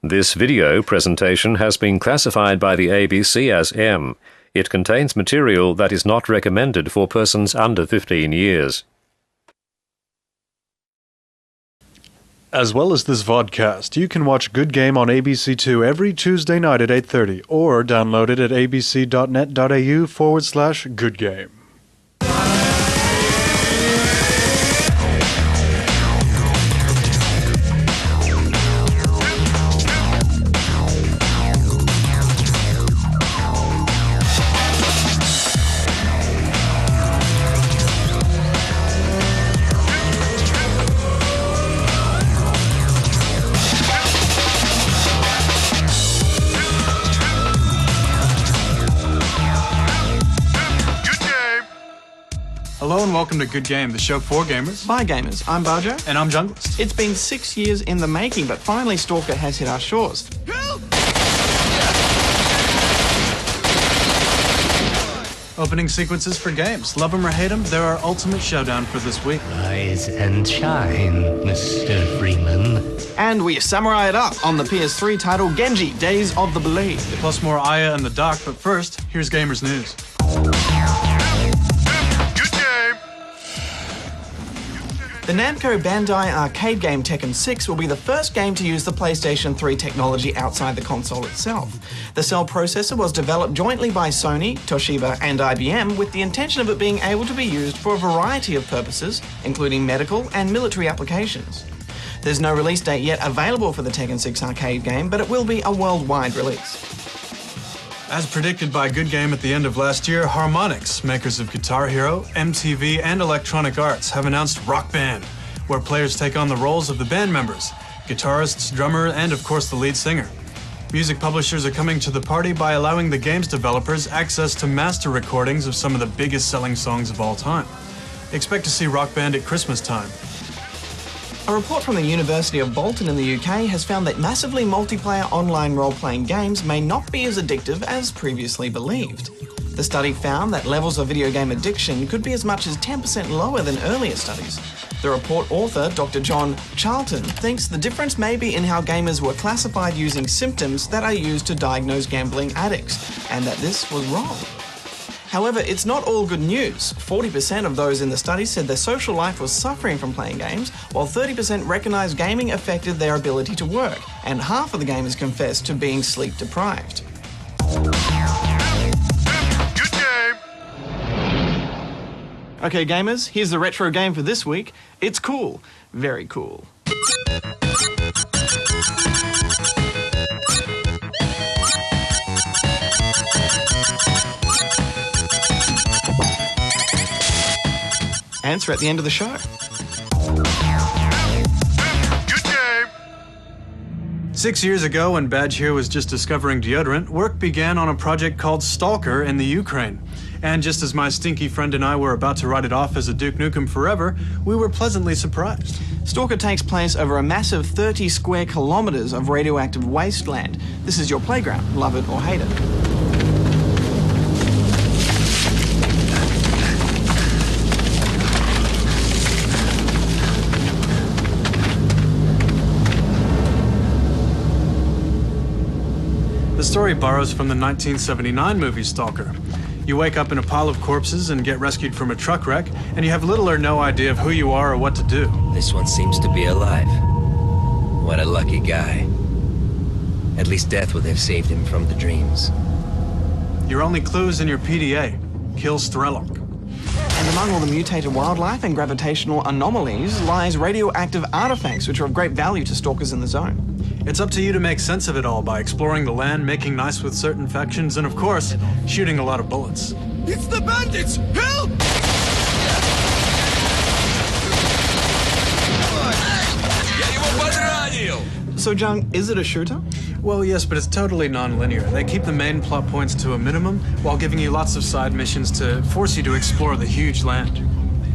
This video presentation has been classified by the ABC as M. It contains material that is not recommended for persons under 15 years. As well as this vodcast, you can watch Good Game on ABC2 every Tuesday night at 8:30 or download it at abc.net.au/goodgame. Hello and welcome to Good Game, the show for gamers. By gamers, I'm Barjo. And I'm Junglist. It's been 6 years in the making, but finally Stalker has hit our shores. Help! Opening sequences for games. Love 'em or hate 'em, they're our ultimate showdown for this week. Rise and shine, Mr. Freeman. And we samurai it up on the PS3 title Genji, Days of the Blade. Plus more Aya and the Doc, but first, here's Gamers News. The Namco Bandai arcade game Tekken 6 will be the first game to use the PlayStation 3 technology outside the console itself. The Cell processor was developed jointly by Sony, Toshiba and IBM with the intention of it being able to be used for a variety of purposes, including medical and military applications. There's no release date yet available for the Tekken 6 arcade game, but it will be a worldwide release. As predicted by Good Game at the end of last year, Harmonix, makers of Guitar Hero, MTV, and Electronic Arts, have announced Rock Band, where players take on the roles of the band members, guitarists, drummer, and of course the lead singer. Music publishers are coming to the party by allowing the game's developers access to master recordings of some of the biggest selling songs of all time. Expect to see Rock Band at Christmas time. A report from the University of Bolton in the UK has found that massively multiplayer online role-playing games may not be as addictive as previously believed. The study found that levels of video game addiction could be as much as 10% lower than earlier studies. The report author, Dr. John Charlton, thinks the difference may be in how gamers were classified using symptoms that are used to diagnose gambling addicts, and that this was wrong. However, it's not all good news. 40% of those in the study said their social life was suffering from playing games, while 30% recognised gaming affected their ability to work, and half of the gamers confessed to being sleep deprived. Good game! Okay, gamers, here's the retro game for this week. It's cool. Very cool. Answer at the end of the show. Good game! 6 years ago, when Badge here was just discovering deodorant, work began on a project called Stalker in the Ukraine. And just as my stinky friend and I were about to write it off as a Duke Nukem forever, we were pleasantly surprised. Stalker takes place over a massive 30 square kilometres of radioactive wasteland. This is your playground, love it or hate it. The story borrows from the 1979 movie Stalker. You wake up in a pile of corpses and get rescued from a truck wreck, and you have little or no idea of who you are or what to do. This one seems to be alive. What a lucky guy. At least death would have saved him from the dreams. Your only clue is in your PDA. Kill Strelok. And among all the mutated wildlife and gravitational anomalies lies radioactive artifacts which are of great value to stalkers in the zone. It's up to you to make sense of it all by exploring the land, making nice with certain factions, and of course, shooting a lot of bullets. It's the bandits! Help! So, Jung, is it a shooter? Well, yes, but it's totally non-linear. They keep the main plot points to a minimum while giving you lots of side missions to force you to explore the huge land.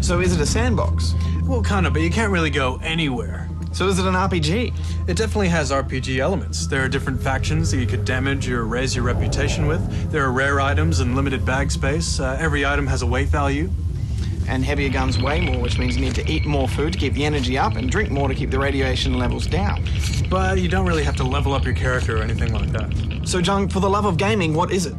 So is it a sandbox? Well, kind of, but you can't really go anywhere. So is it an RPG? It definitely has RPG elements. There are different factions that you could damage or raise your reputation with. There are rare items and limited bag space. Every item has a weight value. And heavier guns weigh more, which means you need to eat more food to keep the energy up and drink more to keep the radiation levels down. But you don't really have to level up your character or anything like that. So, Jung, for the love of gaming, what is it?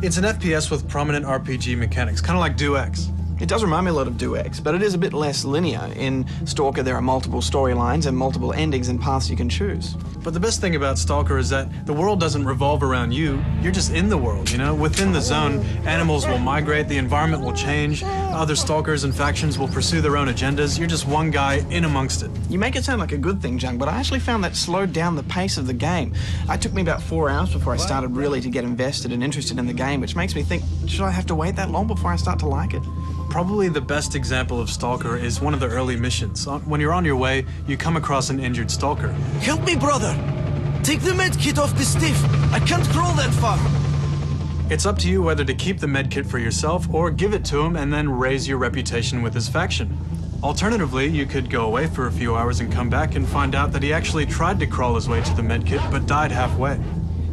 It's an FPS with prominent RPG mechanics, kind of like Do X. It does remind me a lot of Do X, but it is a bit less linear. In Stalker, there are multiple storylines and multiple endings and paths you can choose. But the best thing about Stalker is that the world doesn't revolve around you. You're just in the world, you know? Within the zone, animals will migrate, the environment will change, other stalkers and factions will pursue their own agendas. You're just one guy in amongst it. You make it sound like a good thing, Jung, but I actually found that slowed down the pace of the game. It took me about 4 hours before I started really to get invested and interested in the game, which makes me think, should I have to wait that long before I start to like it? Probably the best example of Stalker is one of the early missions. When you're on your way, you come across an injured Stalker. Help me, brother! Take the medkit off the stiff! I can't crawl that far! It's up to you whether to keep the medkit for yourself or give it to him and then raise your reputation with his faction. Alternatively, you could go away for a few hours and come back and find out that he actually tried to crawl his way to the medkit but died halfway.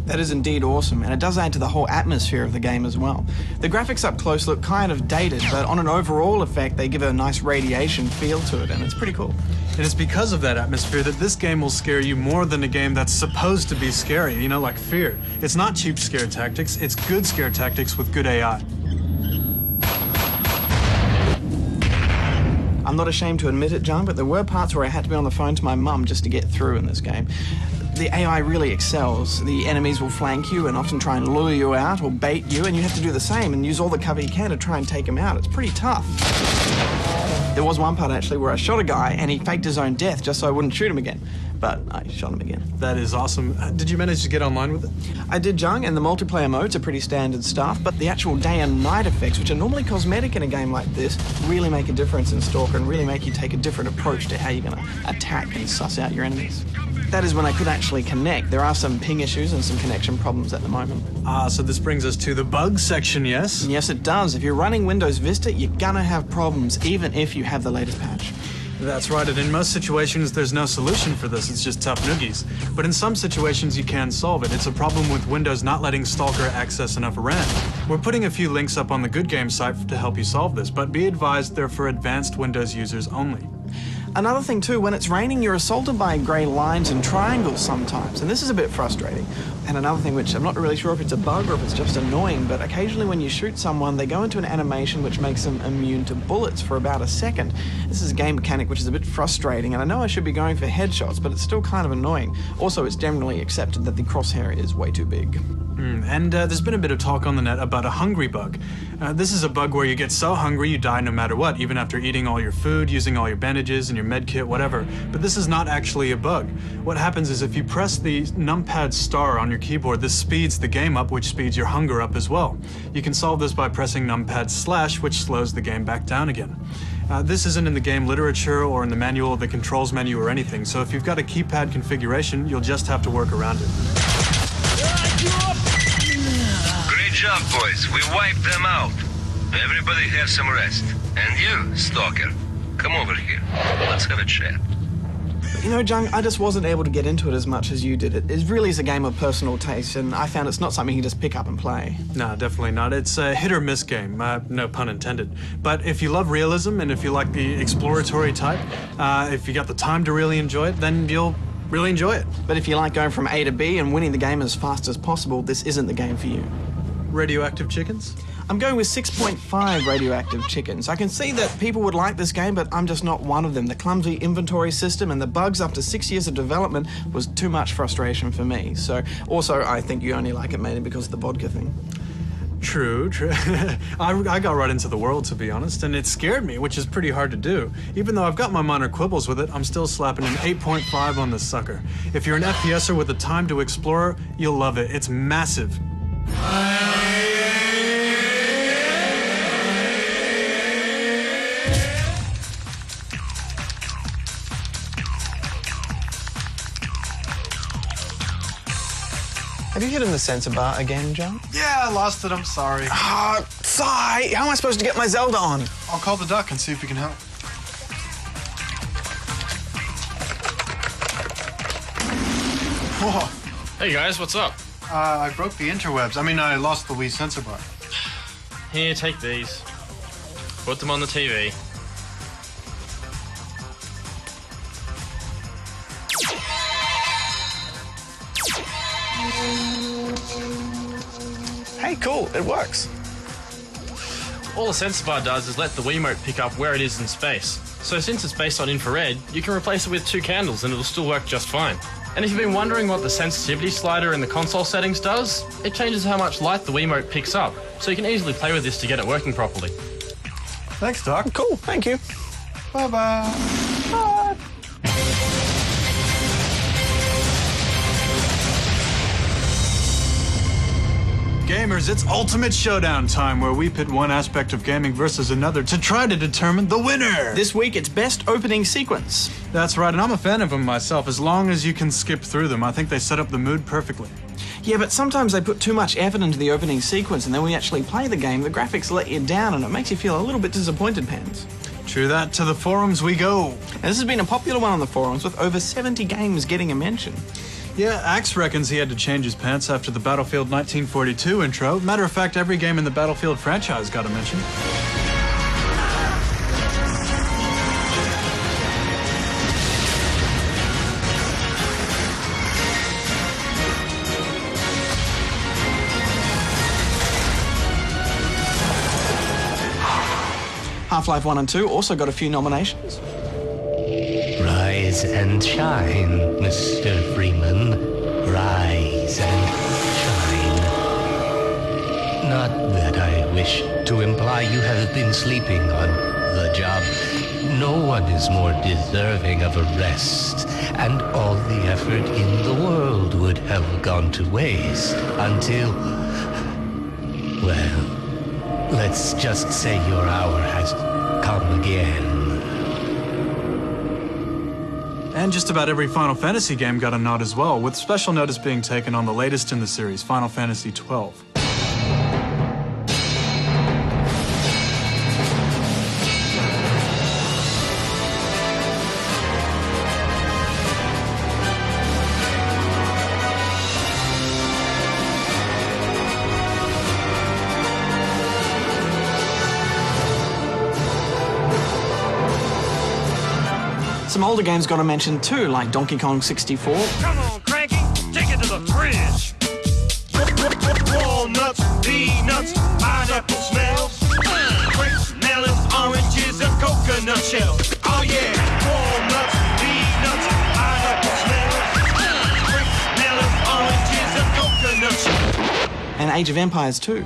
That is indeed awesome, and it does add to the whole atmosphere of the game as well. The graphics up close look kind of dated, but on an overall effect, they give it a nice radiation feel to it, and it's pretty cool. And it's because of that atmosphere that this game will scare you more than a game that's supposed to be scary, you know, like Fear. It's not cheap scare tactics, it's good scare tactics with good AI. I'm not ashamed to admit it, John, but there were parts where I had to be on the phone to my mum just to get through in this game. The AI really excels. The enemies will flank you and often try and lure you out or bait you, and you have to do the same and use all the cover you can to try and take them out. It's pretty tough. There was one part, actually, where I shot a guy and he faked his own death just so I wouldn't shoot him again. But I shot him again. That is awesome. Did you manage to get online with it? I did, Jung, and the multiplayer modes are pretty standard stuff, but the actual day and night effects, which are normally cosmetic in a game like this, really make a difference in Stalker and really make you take a different approach to how you're going to attack and suss out your enemies. That is when I could actually connect. There are some ping issues and some connection problems at the moment. So this brings us to the bugs section, yes? Yes, it does. If you're running Windows Vista, you're gonna have problems, even if you have the latest patch. That's right, and in most situations there's no solution for this, it's just tough noogies. But in some situations you can solve it. It's a problem with Windows not letting Stalker access enough RAM. We're putting a few links up on the goodgame site to help you solve this, but be advised they're for advanced Windows users only. Another thing too, when it's raining, you're assaulted by grey lines and triangles sometimes, and this is a bit frustrating. And another thing, which I'm not really sure if it's a bug or if it's just annoying, but occasionally when you shoot someone, they go into an animation which makes them immune to bullets for about a second. This is a game mechanic which is a bit frustrating, and I know I should be going for headshots, but it's still kind of annoying. Also, it's generally accepted that the crosshair is way too big. And there's been a bit of talk on the net about a hungry bug. This is a bug where you get so hungry you die no matter what, even after eating all your food, using all your bandages and your med kit, whatever. But this is not actually a bug. What happens is if you press the numpad star on your keyboard, this speeds the game up, which speeds your hunger up as well. You can solve this by pressing numpad /, which slows the game back down again. This isn't in the game literature or in the manual of the controls menu or anything, so if you've got a keypad configuration, you'll just have to work around it. Great job, boys. We wiped them out. Everybody have some rest. And you, Stalker, come over here. Let's have a chat. You know, Jung, I just wasn't able to get into it as much as you did. It really is a game of personal taste, and I found it's not something you can just pick up and play. No, definitely not. It's a hit or miss game, no pun intended. But if you love realism and if you like the exploratory type, if you got the time to really enjoy it, then you'll really enjoy it. But if you like going from A to B and winning the game as fast as possible, this isn't the game for you. Radioactive chickens? I'm going with 6.5 radioactive chickens. I can see that people would like this game, but I'm just not one of them. The clumsy inventory system and the bugs after 6 years of development was too much frustration for me. So, also, I think you only like it mainly because of the vodka thing. True. I got right into the world, to be honest, and it scared me, which is pretty hard to do. Even though I've got my minor quibbles with it, I'm still slapping an 8.5 on this sucker. If you're an FPSer with the time to explore, you'll love it. It's massive. Have you hit in the sensor bar again, John? Yeah, I lost it. I'm sorry. Sigh! How am I supposed to get my Zelda on? I'll call the duck and see if he can help. Whoa. Hey guys, what's up? I broke the interwebs. I lost the Wii sensor bar. Here, take these. Put them on the TV. Hey, cool, it works. All a sensor bar does is let the Wiimote pick up where it is in space. So since it's based on infrared, you can replace it with 2 candles and it'll still work just fine. And if you've been wondering what the sensitivity slider in the console settings does, it changes how much light the Wiimote picks up, so you can easily play with this to get it working properly. Thanks, Doc. Cool, thank you. Bye-bye. Bye. Gamers, it's ultimate showdown time where we pit one aspect of gaming versus another to try to determine the winner. This week, it's best opening sequence. That's right, and I'm a fan of them myself, as long as you can skip through them. I think they set up the mood perfectly. Yeah, but sometimes they put too much effort into the opening sequence, and then when you actually play the game, the graphics let you down, and it makes you feel a little bit disappointed, Pans. True that. To the forums we go. And this has been a popular one on the forums, with over 70 games getting a mention. Yeah, Axe reckons he had to change his pants after the Battlefield 1942 intro. Matter of fact, every game in the Battlefield franchise got a mention. Half-Life 1 and 2 also got a few nominations. Rise and shine, Mr. Freeman. Rise and shine. Not that I wish to imply you have been sleeping on the job. No one is more deserving of a rest, and all the effort in the world would have gone to waste until... well, let's just say your hour has come again. And just about every Final Fantasy game got a nod as well, with special notice being taken on the latest in the series, Final Fantasy XII. Some older games got a mention too, like Donkey Kong 64. Come on, Cranky, take it to the fridge. Walnuts, peanuts, pineapple smells, grapes, melons, oranges, and coconut shells. Oh yeah, walnuts, peanuts, pineapple smells, grapes, melons, oranges, and coconut shells. And Age of Empires 2.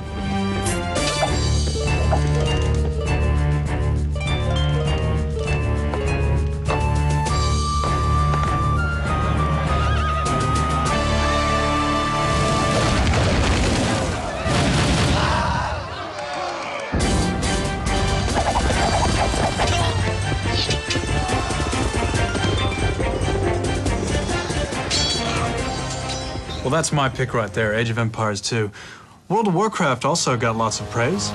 Well, that's my pick right there, Age of Empires 2. World of Warcraft also got lots of praise.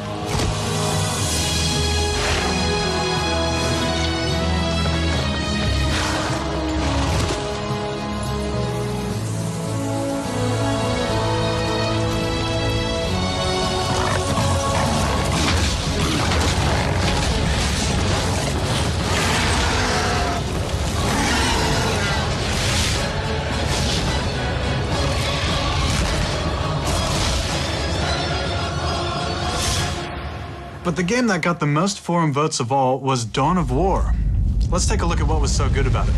But the game that got the most forum votes of all was Dawn of War. Let's take a look at what was so good about it.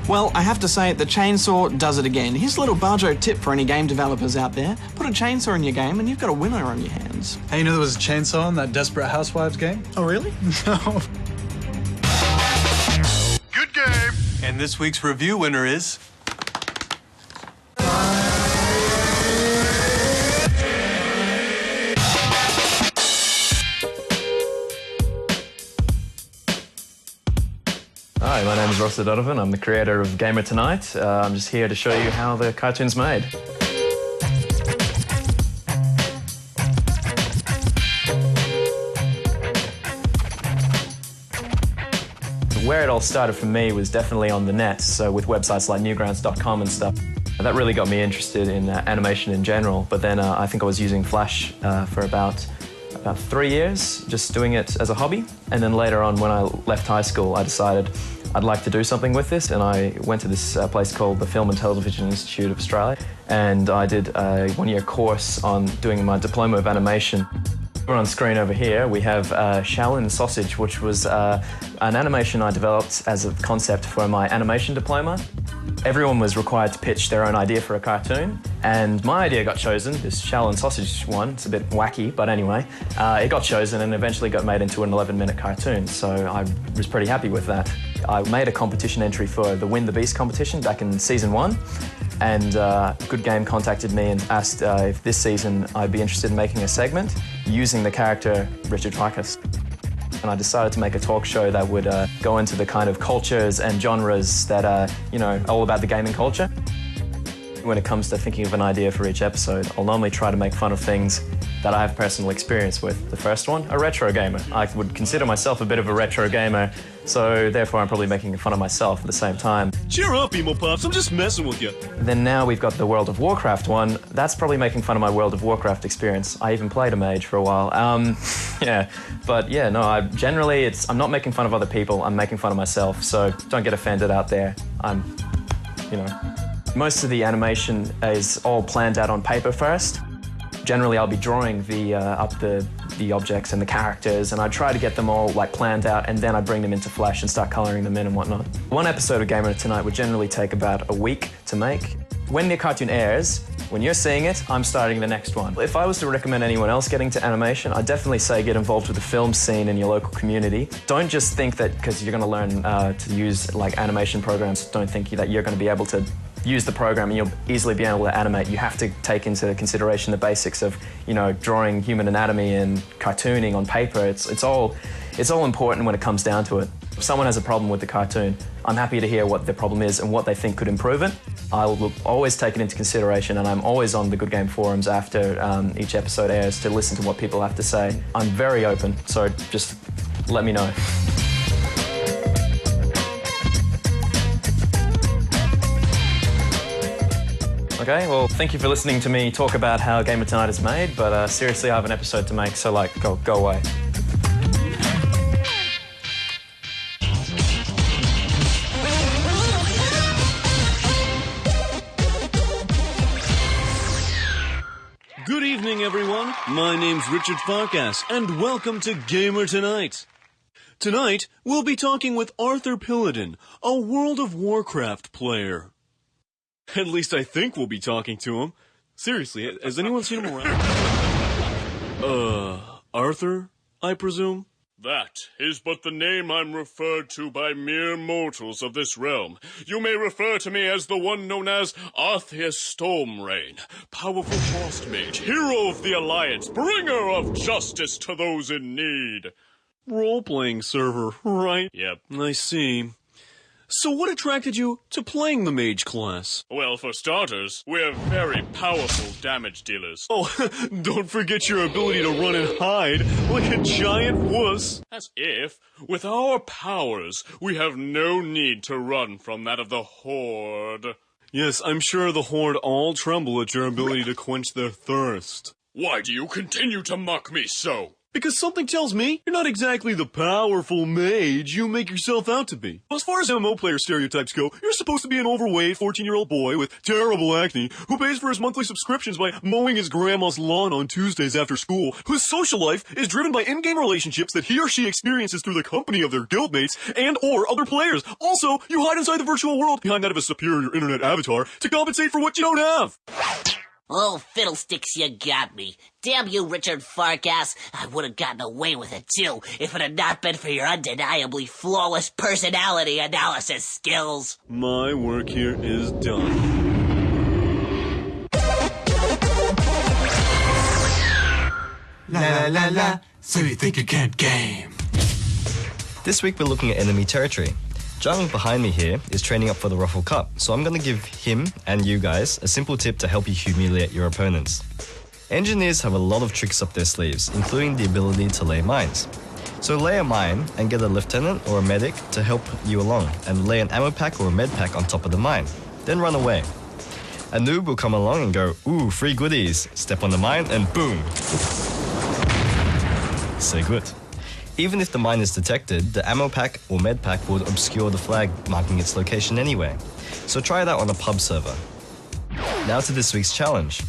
Well, I have to say, the chainsaw does it again. Here's a little Barjo tip for any game developers out there. Put a chainsaw in your game and you've got a winner on your hands. Hey, you know there was a chainsaw in that Desperate Housewives game? Oh, really? No. Good game. And this week's review winner is... Ross Donovan. I'm the creator of Gamer Tonight. I'm just here to show you how the cartoon's made. Where it all started for me was definitely on the net, so with websites like newgrounds.com and stuff. That really got me interested in animation in general, but then I think I was using Flash for about 3 years, just doing it as a hobby. And then later on, when I left high school, I decided I'd like to do something with this, and I went to this place called the Film and Television Institute of Australia, and I did a one-year course on doing my diploma of animation. We're on screen over here. We have Shaolin Sausage, which was an animation I developed as a concept for my animation diploma. Everyone was required to pitch their own idea for a cartoon, and my idea got chosen, this Shaolin Sausage one. It's a bit wacky, but anyway, it got chosen and eventually got made into an 11-minute cartoon, so I was pretty happy with that. I made a competition entry for the Win the Beast competition back in season 1, and Good Game contacted me and asked if this season I'd be interested in making a segment using the character Richard Farkas. And I decided to make a talk show that would go into the kind of cultures and genres that are, you know, all about the gaming culture. When it comes to thinking of an idea for each episode, I'll normally try to make fun of things that I have personal experience with. The first one, a retro gamer. I would consider myself a bit of a retro gamer, so therefore I'm probably making fun of myself at the same time. Cheer up, Emo Pops, I'm just messing with you. Then now we've got the World of Warcraft one. That's probably making fun of my World of Warcraft experience. I even played a mage for a while. Yeah, but yeah, no, I'm not making fun of other people, I'm making fun of myself, so don't get offended out there. Most of the animation is all planned out on paper first. Generally, I'll be drawing up the objects and the characters, and I try to get them all like planned out, and then I bring them into Flash and start coloring them in and whatnot. One episode of Gamer Tonight would generally take about a week to make. When the cartoon airs, when you're seeing it, I'm starting the next one. If I was to recommend anyone else getting to animation, I'd definitely say get involved with the film scene in your local community. Don't just think that because you're going to learn to use like animation programs, don't think that you're going to be able to use the program and you'll easily be able to animate. You have to take into consideration the basics of, you know, drawing human anatomy and cartooning on paper. It's all important when it comes down to it. If someone has a problem with the cartoon, I'm happy to hear what their problem is and what they think could improve it. I'll always take it into consideration, and I'm always on the Good Game forums after each episode airs to listen to what people have to say. I'm very open, so just let me know. Okay, well, thank you for listening to me talk about how Gamer Tonight is made, but seriously, I have an episode to make, so like, go away. Good evening, everyone. My name's Richard Farkas, and welcome to Gamer Tonight. Tonight, we'll be talking with Arthur Pilladin, a World of Warcraft player. At least I think we'll be talking to him. Seriously, has anyone seen him around? Arthur, I presume? That is but the name I'm referred to by mere mortals of this realm. You may refer to me as the one known as Arthur Stormrain, powerful frost mage, hero of the Alliance, bringer of justice to those in need. Role-playing server, right? Yep. I see. So what attracted you to playing the mage class? Well, for starters, we're very powerful damage dealers. Oh, don't forget your ability to run and hide like a giant wuss. As if, with our powers, we have no need to run from that of the Horde. Yes, I'm sure the Horde all tremble at your ability to quench their thirst. Why do you continue to mock me so? Because something tells me you're not exactly the powerful mage you make yourself out to be. As far as MMO player stereotypes go, you're supposed to be an overweight 14-year-old boy with terrible acne who pays for his monthly subscriptions by mowing his grandma's lawn on Tuesdays after school, whose social life is driven by in-game relationships that he or she experiences through the company of their guildmates and or other players. Also, you hide inside the virtual world behind that of a superior internet avatar to compensate for what you don't have. Oh, fiddlesticks, you got me. Damn you, Richard Farkas. I would have gotten away with it, too, if it had not been for your undeniably flawless personality analysis skills. My work here is done. La la la la, so you think you can't game. This week we're looking at enemy territory. Jung behind me here is training up for the Ruffle Cup, so I'm going to give him and you guys a simple tip to help you humiliate your opponents. Engineers have a lot of tricks up their sleeves, including the ability to lay mines. So lay a mine and get a lieutenant or a medic to help you along, and lay an ammo pack or a med pack on top of the mine. Then run away. A noob will come along and go, ooh, free goodies. Step on the mine and boom. So good. Even if the mine is detected, the ammo pack or med pack will obscure the flag marking its location anyway. So try it out on a pub server. Now to this week's challenge.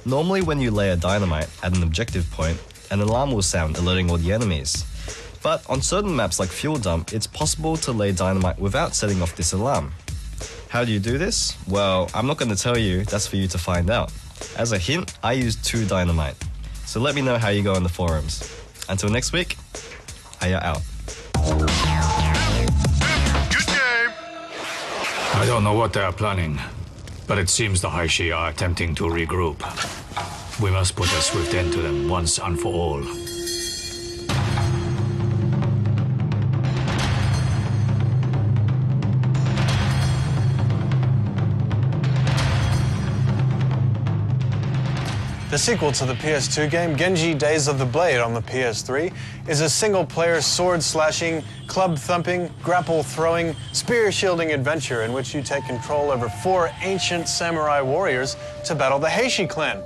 Normally when you lay a dynamite at an objective point, an alarm will sound alerting all the enemies. But on certain maps like Fuel Dump, it's possible to lay dynamite without setting off this alarm. How do you do this? Well, I'm not going to tell you, that's for you to find out. As a hint, I used 2 dynamite. So let me know how you go in the forums. Until next week, Aya out. Good game! I don't know what they are planning, but it seems the Haishi are attempting to regroup. We must put a swift end to them once and for all. The sequel to the PS2 game, Genji Days of the Blade on the PS3, is a single-player sword-slashing, club-thumping, grapple-throwing, spear-shielding adventure in which you take control over 4 ancient samurai warriors to battle the Heishi clan.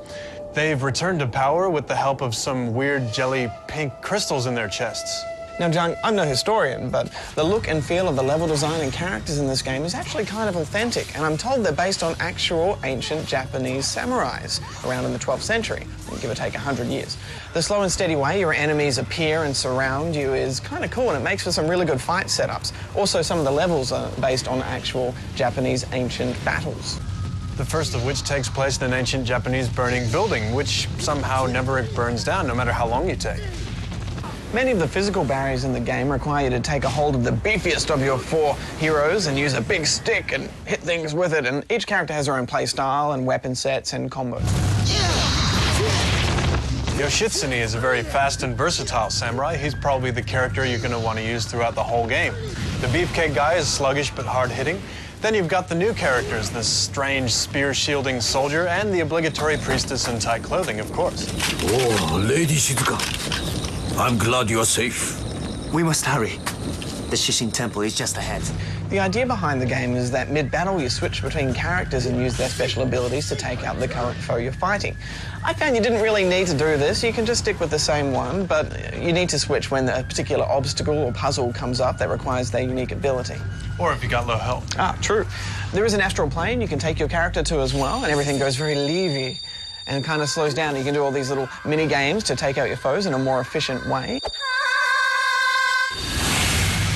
They've returned to power with the help of some weird jelly pink crystals in their chests. Now, Jung, I'm no historian, but the look and feel of the level design and characters in this game is actually kind of authentic, and I'm told they're based on actual ancient Japanese samurais around in the 12th century, give or take 100 years. The slow and steady way your enemies appear and surround you is kind of cool, and it makes for some really good fight setups. Also, some of the levels are based on actual Japanese ancient battles. The first of which takes place in an ancient Japanese burning building, which somehow never burns down, no matter how long you take. Many of the physical barriers in the game require you to take a hold of the beefiest of your 4 heroes and use a big stick and hit things with it, and each character has their own play style and weapon sets and combos. Yoshitsune is a very fast and versatile samurai. He's probably the character you're going to want to use throughout the whole game. The beefcake guy is sluggish but hard-hitting. Then you've got the new characters, this strange spear-shielding soldier and the obligatory priestess in tight clothing, of course. Oh, Lady Shizuka. I'm glad you're safe. We must hurry. The Shishin Temple is just ahead. The idea behind the game is that mid-battle you switch between characters and use their special abilities to take out the current foe you're fighting. I found you didn't really need to do this. You can just stick with the same one, but you need to switch when a particular obstacle or puzzle comes up that requires their unique ability. Or if you got low health. Ah, true. There is an astral plane you can take your character to as well, and everything goes very leavy and kind of slows down. You can do all these little mini games to take out your foes in a more efficient way.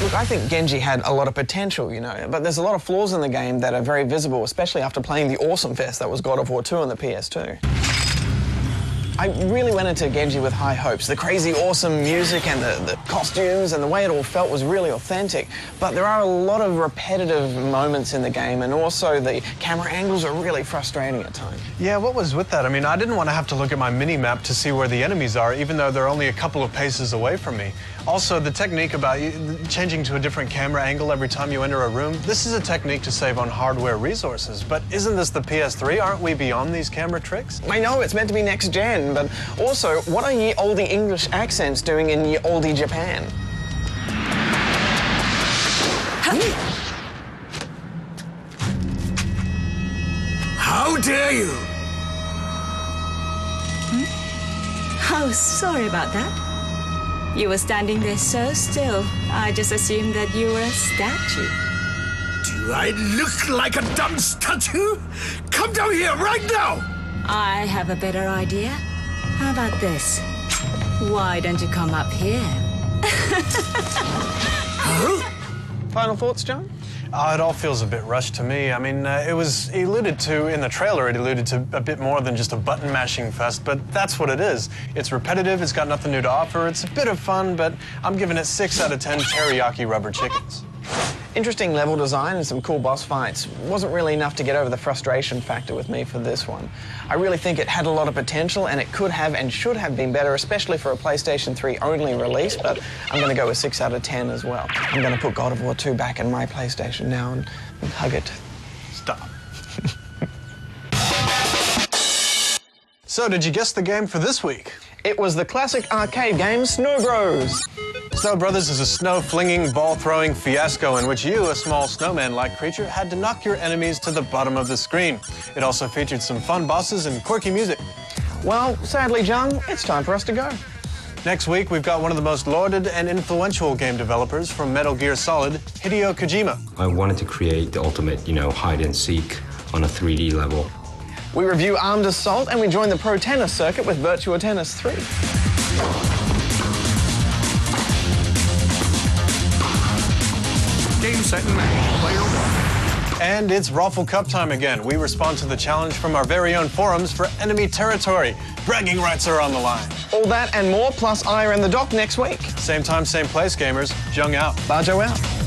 Look, I think Genji had a lot of potential, you know, but there's a lot of flaws in the game that are very visible, especially after playing the awesome fest that was God of War 2 on the PS2. I really went into Genji with high hopes. The crazy, awesome music and the costumes and the way it all felt was really authentic. But there are a lot of repetitive moments in the game, and also the camera angles are really frustrating at times. Yeah, what was with that? I mean, I didn't want to have to look at my mini-map to see where the enemies are, even though they're only a couple of paces away from me. Also, the technique about changing to a different camera angle every time you enter a room, this is a technique to save on hardware resources. But isn't this the PS3? Aren't we beyond these camera tricks? I know, it's meant to be next gen, but also, what are ye olde English accents doing in ye olde Japan? How dare you! Oh, sorry about that. You were standing there so still, I just assumed that you were a statue. Do I look like a dumb statue? Come down here right now! I have a better idea. How about this? Why don't you come up here? Final thoughts, John? It all feels a bit rushed to me. I mean, it was alluded to in the trailer, it alluded to a bit more than just a button-mashing fest, but that's what it is. It's repetitive, it's got nothing new to offer, it's a bit of fun, but I'm giving it 6 out of 10 teriyaki rubber chickens. Interesting level design and some cool boss fights. Wasn't really enough to get over the frustration factor with me for this one. I really think it had a lot of potential and it could have and should have been better, especially for a PlayStation 3 only release, but I'm going to go with 6 out of 10 as well. I'm going to put God of War 2 back in my PlayStation now and hug it. Stop. So, did you guess the game for this week? It was the classic arcade game Snow Bros. Snow Brothers is a snow-flinging, ball-throwing fiasco in which you, a small snowman-like creature, had to knock your enemies to the bottom of the screen. It also featured some fun bosses and quirky music. Well, sadly, Jung, it's time for us to go. Next week, we've got one of the most lauded and influential game developers from Metal Gear Solid, Hideo Kojima. I wanted to create the ultimate, hide and seek on a 3D level. We review Armed Assault and we join the pro tennis circuit with Virtua Tennis 3. Game, set, and match. Player one. And it's Raffle Cup time again. We respond to the challenge from our very own forums for enemy territory. Bragging rights are on the line. All that and more, plus Aya and the Doc next week. Same time, same place, gamers. Jung out. Bajo out.